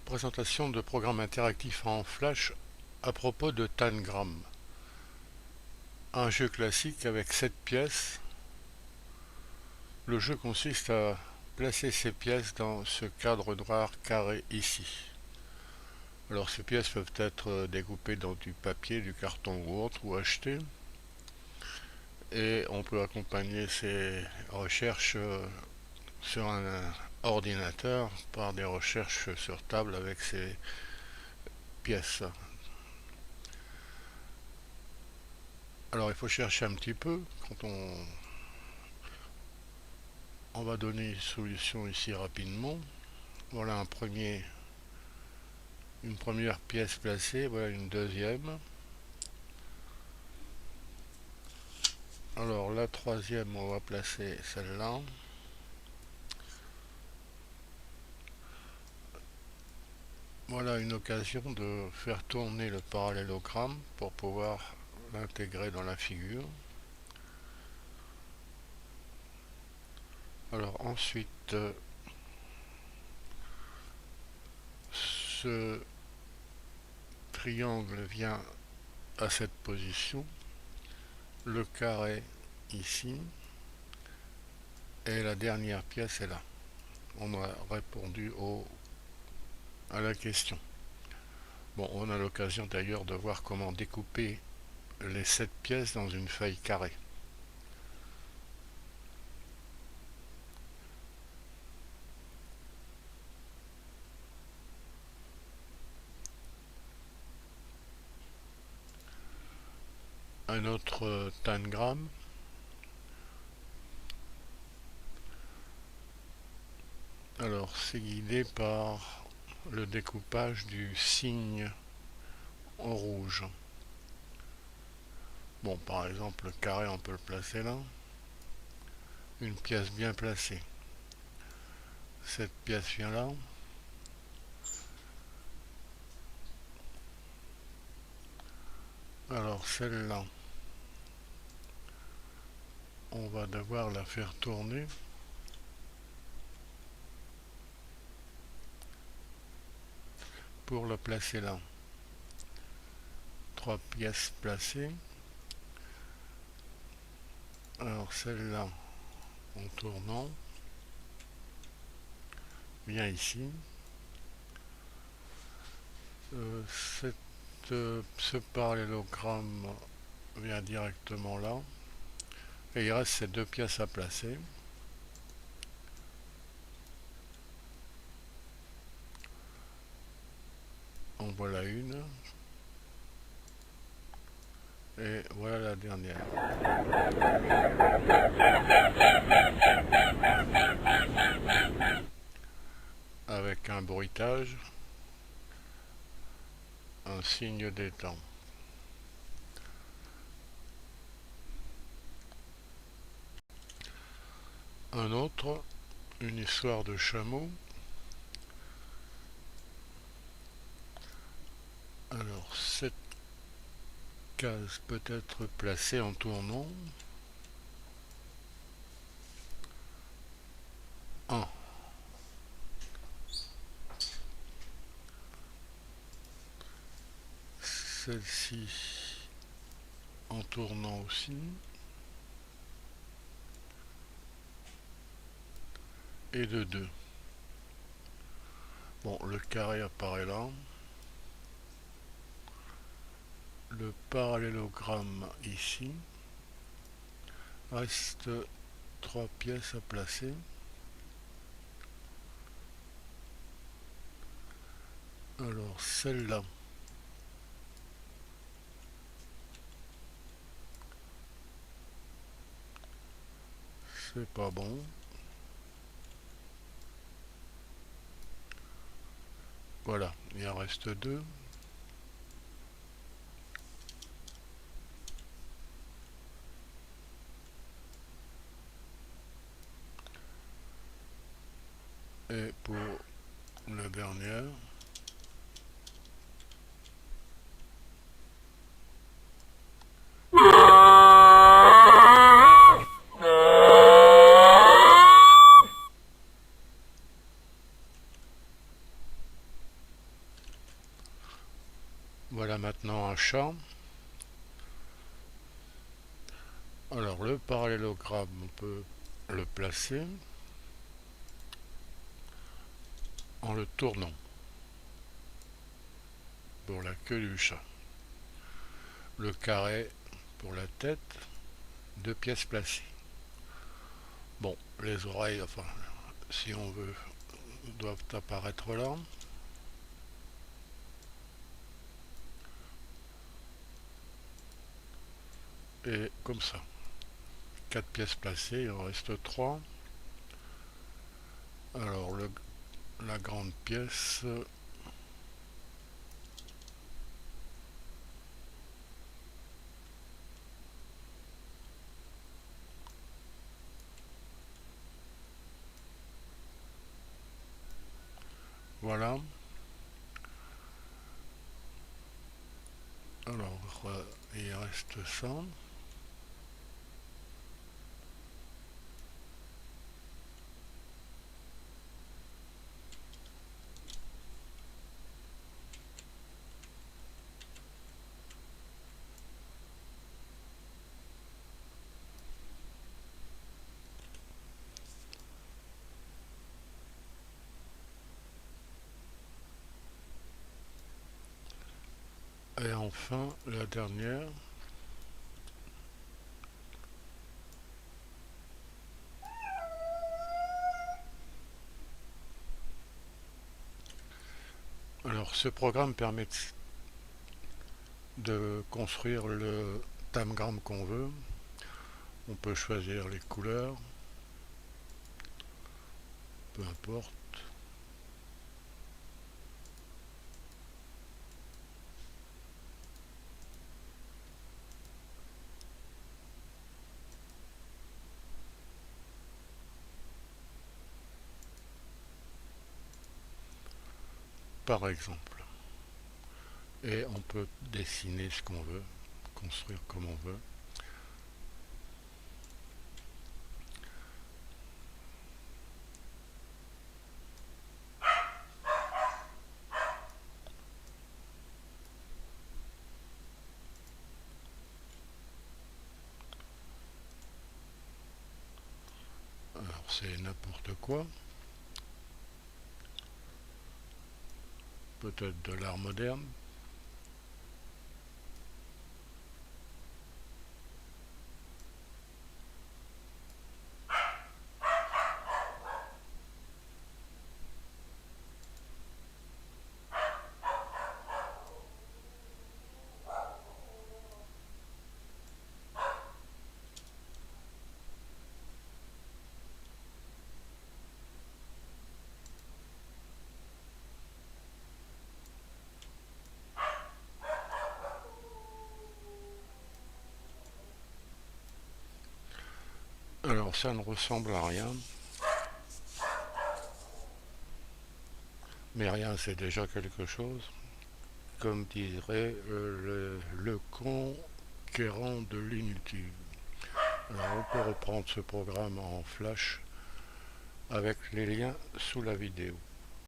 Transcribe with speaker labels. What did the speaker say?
Speaker 1: Présentation de programme interactif en Flash à propos de Tangram. Un jeu classique avec 7 pièces. Le jeu consiste à placer ces pièces dans ce cadre noir carré ici. Alors ces pièces peuvent être découpées dans du papier, du carton ou autre, ou achetées. Et on peut accompagner ces recherches sur un ordinateur par des recherches sur table avec ces pièces. Alors il faut chercher un petit peu quand on va donner une solution ici rapidement. Voilà une première pièce placée, voilà une deuxième. Alors la troisième, on va placer celle-là. Voilà une occasion de faire tourner le parallélogramme pour pouvoir l'intégrer dans la figure. Alors ensuite, ce triangle vient à cette position, le carré ici, et la dernière pièce est là. On a répondu à la question. Bon, on a l'occasion d'ailleurs de voir comment découper les 7 pièces dans une feuille carrée. Un autre tangram. Alors, c'est guidé par le découpage du signe en rouge. Bon, par exemple, le carré, on peut le placer là. Une pièce bien placée. Cette pièce vient là. Alors, celle-là, on va devoir la faire tourner. Pour la placer là. 3 pièces placées. Alors, celle-là, en tournant, vient ici. Ce parallélogramme vient directement là. Et il reste ces 2 pièces à placer. En voilà une. Et voilà la dernière. Avec un bruitage, un signe des temps. Un autre, une histoire de chameau. Alors cette case peut être placée en tournant. 1. Celle-ci en tournant aussi. Et de 2. Bon, le carré apparaît là. Le parallélogramme ici. Reste 3 pièces à placer. Alors celle-là. C'est pas bon. Voilà, il en reste 2. Et pour la dernière, Voilà maintenant un chat. Alors le parallélogramme, on peut le placer en le tournant pour la queue du chat. Le carré pour la tête, 2 pièces placées. Bon, les oreilles, enfin, si on veut, doivent apparaître là. Et comme ça. 4 pièces placées, il en reste 3. Alors la grande pièce, voilà. Alors il reste ça. Et enfin la dernière. Alors ce programme permet de construire le tamgram qu'on veut. On peut choisir les couleurs, peu importe. Par exemple. Et on peut dessiner ce qu'on veut, construire comme on veut. Alors c'est n'importe quoi. Peut-être de l'art moderne. Alors ça ne ressemble à rien, mais rien c'est déjà quelque chose. Comme dirait le conquérant de l'inutile. Alors on peut reprendre ce programme en flash avec les liens sous la vidéo.